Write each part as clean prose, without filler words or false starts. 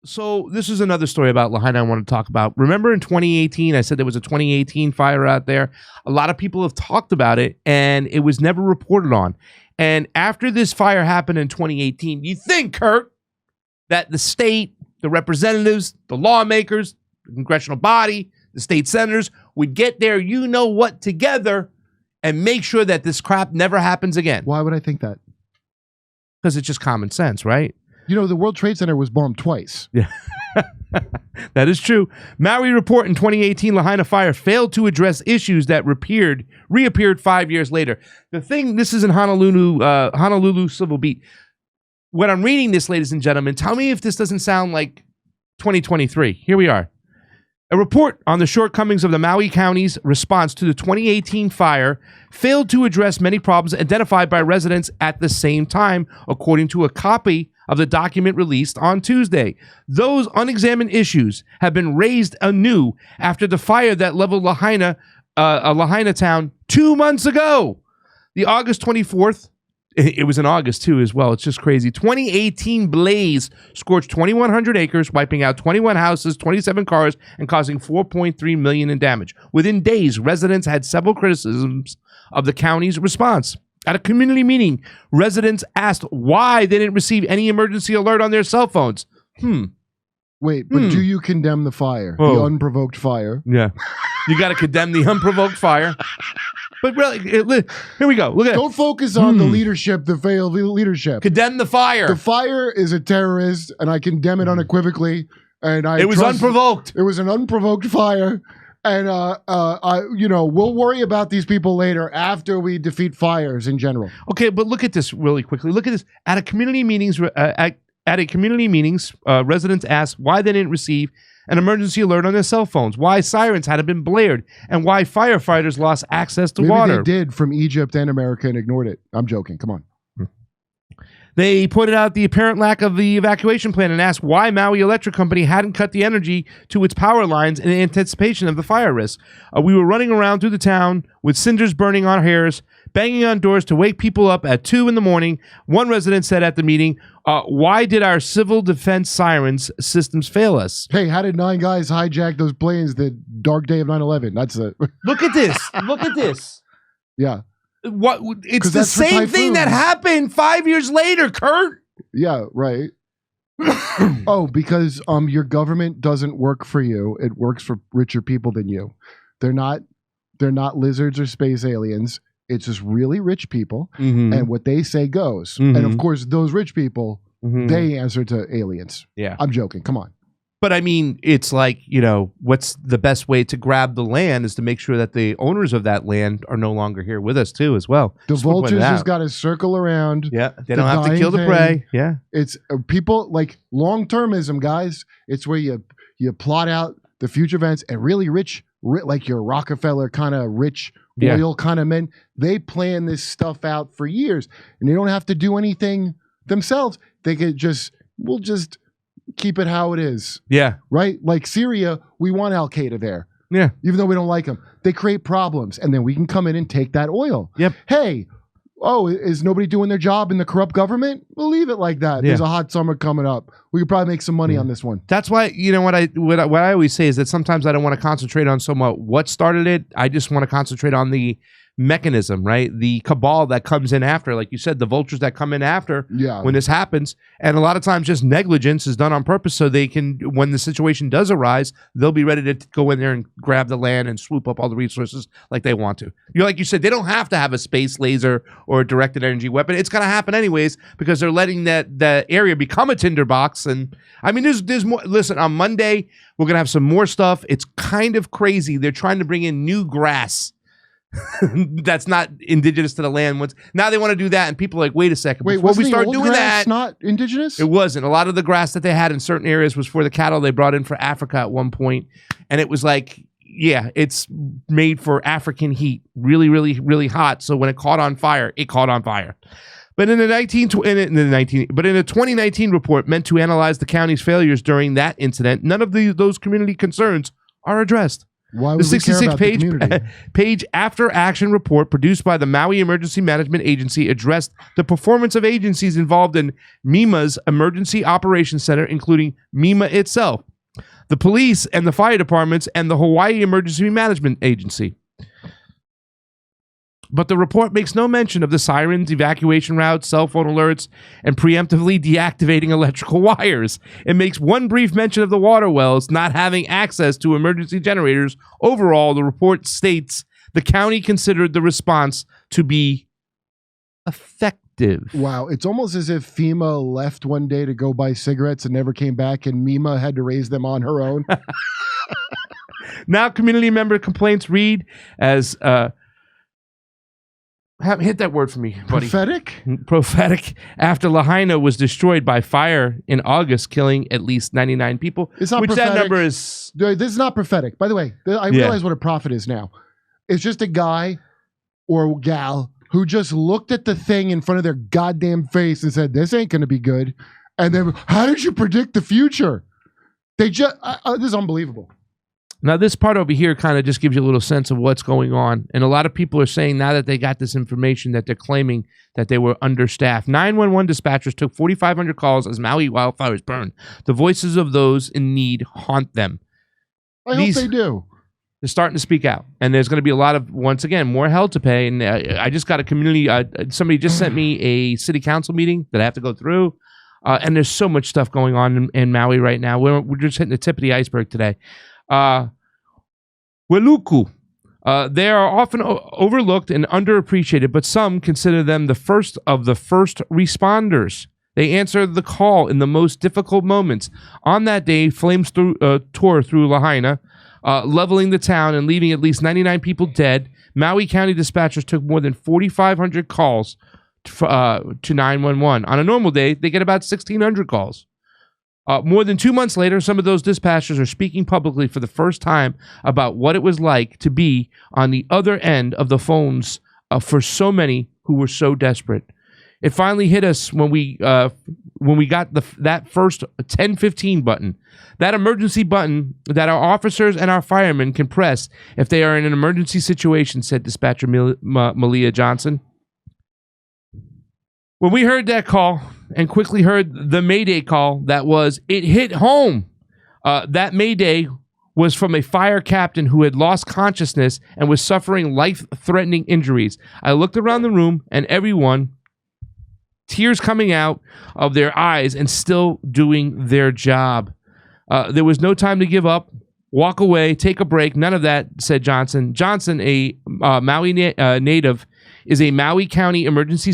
So this is another story about Lahaina I want to talk about. Remember in 2018, I said there was a 2018 fire out there. A lot of people have talked about it, and it was never reported on. And after this fire happened in 2018, you think, Kurt, that the state, the representatives, the lawmakers, the congressional body, the state senators would get their you-know-what together and make sure that this crap never happens again. Why would I think that? Because it's just common sense, right? You know, the World Trade Center was bombed twice. Yeah, that is true. Maui report in 2018 Lahaina fire failed to address issues that reappeared 5 years later. The thing, this is in Honolulu Civil Beat. When I'm reading this, ladies and gentlemen, tell me if this doesn't sound like 2023. Here we are. A report on the shortcomings of the Maui County's response to the 2018 fire failed to address many problems identified by residents at the same time, according to a copy of the document released on Tuesday. Those unexamined issues have been raised anew after the fire that leveled Lahaina town 2 months ago. The August 24th, it was in August too as well, it's just crazy, 2018 blaze scorched 2,100 acres, wiping out 21 houses, 27 cars, and causing $4.3 million in damage. Within days, residents had several criticisms of the county's response. At a community meeting, residents asked why they didn't receive any emergency alert on their cell phones. Wait, but do you condemn the fire? The unprovoked fire? Yeah. You got to condemn the unprovoked fire. But really, here we go. Look at Don't focus on the leadership, the failed leadership. Condemn the fire. The fire is a terrorist, and I condemn it unequivocally. And it was unprovoked. It was an unprovoked fire. And, we'll worry about these people later after we defeat fires in general. Okay, but look at this really quickly. Look at this. At a community meetings, residents asked why they didn't receive an emergency alert on their cell phones, why sirens hadn't been blared, and why firefighters lost access to water. Maybe they did from Egypt and America and ignored it. I'm joking. Come on. They pointed out the apparent lack of the evacuation plan and asked why Maui Electric Company hadn't cut the energy to its power lines in anticipation of the fire risk. We were running around through the town with cinders burning our hairs, banging on doors to wake people up at 2 in the morning. One resident said at the meeting, why did our civil defense sirens systems fail us? Hey, how did 9 guys hijack those planes the dark day of 9/11? That's it. Look at this. Look at this. Yeah. What? It's the same thing that happened 5 years later, Kurt. Yeah, right. Because your government doesn't work for you. It works for richer people than you. They're not lizards or space aliens. It's just really rich people, and what they say goes. And of course, those rich people, they answer to aliens. Yeah, I'm joking. Come on. But I mean, it's like, what's the best way to grab the land is to make sure that the owners of that land are no longer here with us too, as well. The vultures just got to circle around. Yeah, they don't have to kill the prey. Yeah, it's people like long-termism, guys. It's where you plot out the future events, and really rich, like your Rockefeller kind of rich oil kind of men. They plan this stuff out for years, and they don't have to do anything themselves. They could we'll just keep it how it is. Yeah. Right? Like Syria, we want Al-Qaeda there. Yeah. Even though we don't like them. They create problems, and then we can come in and take that oil. Yep. Hey, is nobody doing their job in the corrupt government? We'll leave it like that. Yeah. There's a hot summer coming up. We could probably make some money on this one. That's why, what I always say is that sometimes I don't want to concentrate on so much what started it. I just want to concentrate on the mechanism, right? The cabal that comes in after, like you said, the vultures that come in after when this happens. And a lot of times just negligence is done on purpose so they can, when the situation does arise, they'll be ready to go in there and grab the land and swoop up all the resources like they want to. Like you said, they don't have to have a space laser or a directed energy weapon. It's going to happen anyways because they're letting that area become a tinderbox. And I mean, there's more. Listen, on Monday, we're going to have some more stuff. It's kind of crazy. They're trying to bring in new grass that's not indigenous to the land. Now they want to do that, and people are like, wait a second. Wait, before we start old doing grass that, not indigenous? It wasn't. A lot of the grass that they had in certain areas was for the cattle they brought in for Africa at one point, and it was like, yeah, it's made for African heat, really, really, really hot. So when it caught on fire, it caught on fire. But in a 2019 report meant to analyze the county's failures during that incident, none of those community concerns are addressed. Why would The we care about the 66-page community? page after-action report produced by the Maui Emergency Management Agency addressed the performance of agencies involved in MEMA's Emergency Operations Center, including MEMA itself, the police and the fire departments, and the Hawaii Emergency Management Agency. But the report makes no mention of the sirens, evacuation routes, cell phone alerts, and preemptively deactivating electrical wires. It makes one brief mention of the water wells not having access to emergency generators. Overall, the report states the county considered the response to be effective. Wow, it's almost as if FEMA left one day to go buy cigarettes and never came back, and MEMA had to raise them on her own. Now, community member complaints read as... hit that word for me, buddy. Prophetic. After Lahaina was destroyed by fire in August, killing at least 99 people. It's not which prophetic. That number is... This is not prophetic. By the way, I realize what a prophet is now. It's just a guy or gal who just looked at the thing in front of their goddamn face and said, this ain't going to be good. And then, how did you predict the future? They just... this is unbelievable. Now, this part over here kind of just gives you a little sense of what's going on. And a lot of people are saying now that they got this information that they're claiming that they were understaffed. 911 dispatchers took 4,500 calls as Maui wildfires burned. The voices of those in need haunt them. I hope they do. They're starting to speak out. And there's going to be a lot of, once again, more hell to pay. And I just got a community, somebody just sent me a city council meeting that I have to go through. And there's so much stuff going on in Maui right now. We're just hitting the tip of the iceberg today. Weluku. They are often overlooked and underappreciated, but some consider them the first of the first responders. They answer the call in the most difficult moments. On that day, flames tore through Lahaina, leveling the town and leaving at least 99 people dead. Maui County dispatchers took more than 4,500 calls to 911. On a normal day, they get about 1,600 calls. More than 2 months later, some of those dispatchers are speaking publicly for the first time about what it was like to be on the other end of the phones for so many who were so desperate. It finally hit us when we got that first 1015 button, that emergency button that our officers and our firemen can press if they are in an emergency situation, said dispatcher Malia Johnson. When we heard that call and quickly heard the Mayday call, it hit home. That Mayday was from a fire captain who had lost consciousness and was suffering life-threatening injuries. I looked around the room and everyone, tears coming out of their eyes and still doing their job. There was no time to give up, walk away, take a break. None of that, said Johnson. Johnson, a Maui native, is a Maui County Emergency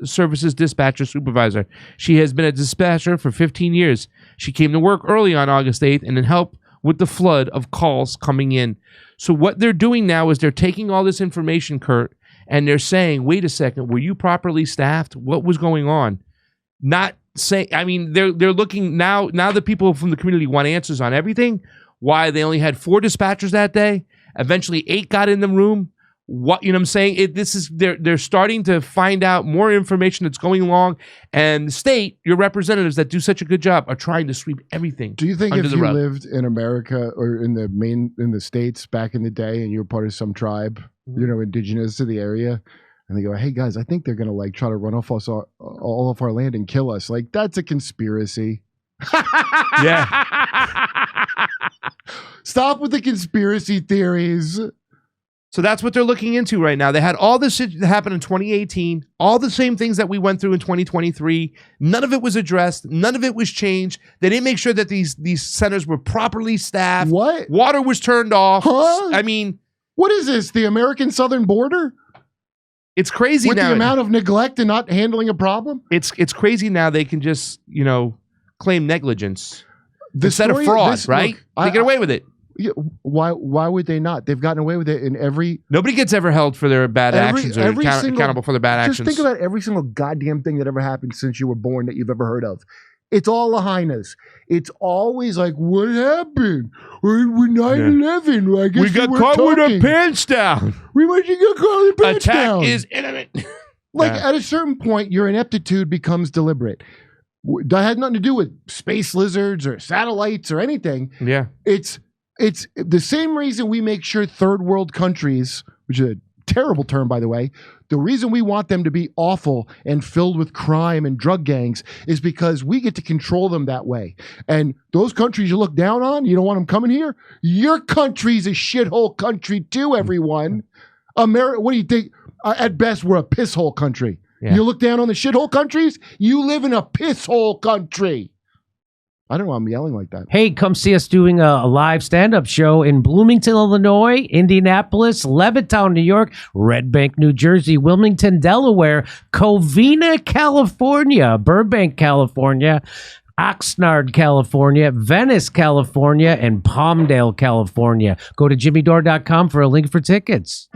Services dispatcher supervisor. She has been a dispatcher for 15 years. She came to work early on August 8th and helped with the flood of calls coming in. So what they're doing now is they're taking all this information, Kurt, and they're saying, wait a second, were you properly staffed? What was going on? Not saying, I mean, they're looking now the people from the community want answers on everything. Why they only had 4 dispatchers that day. Eventually 8 got in the room. What, you know what I'm saying? They're starting to find out more information that's going along, and the state, your representatives that do such a good job are trying to sweep everything. Do you think if you lived in America or in the States back in the day and you're part of some tribe, indigenous to the area, and they go, hey guys, I think they're going to try to run off us all of our land and kill us. That's a conspiracy. Yeah. Stop with the conspiracy theories. So that's what they're looking into right now. They had all this shit that happened in 2018, all the same things that we went through in 2023. None of it was addressed. None of it was changed. They didn't make sure that these centers were properly staffed. What? Water was turned off. Huh? I mean, what is this? The American southern border? It's crazy with now. The amount of neglect and not handling a problem? It's crazy now. They can just, claim negligence instead of fraud, right? They get away with it. Yeah, why would they not? They've gotten away with it in every... Nobody gets ever held for their bad actions or accountable for their bad actions. Just think about every single goddamn thing that ever happened since you were born that you've ever heard of. It's all Lahainas. It's always like, what happened? We're 9/11. I guess we got caught with our pants down. We might get caught with our pants down. Attack is imminent. At a certain point, your ineptitude becomes deliberate. That had nothing to do with space lizards or satellites or anything. Yeah. It's it's the same reason we make sure third world countries, which is a terrible term, by the way, the reason we want them to be awful and filled with crime and drug gangs is because we get to control them that way. And those countries you look down on, you don't want them coming here. Your country's a shithole country too, everyone. America, what do you think? At best, we're a pisshole country. Yeah. You look down on the shithole countries, you live in a pisshole country. I don't know why I'm yelling like that. Hey, come see us doing a live stand-up show in Bloomington, Illinois, Indianapolis, Levittown, New York, Red Bank, New Jersey, Wilmington, Delaware, Covina, California, Burbank, California, Oxnard, California, Venice, California, and Palmdale, California. Go to jimmydore.com for a link for tickets.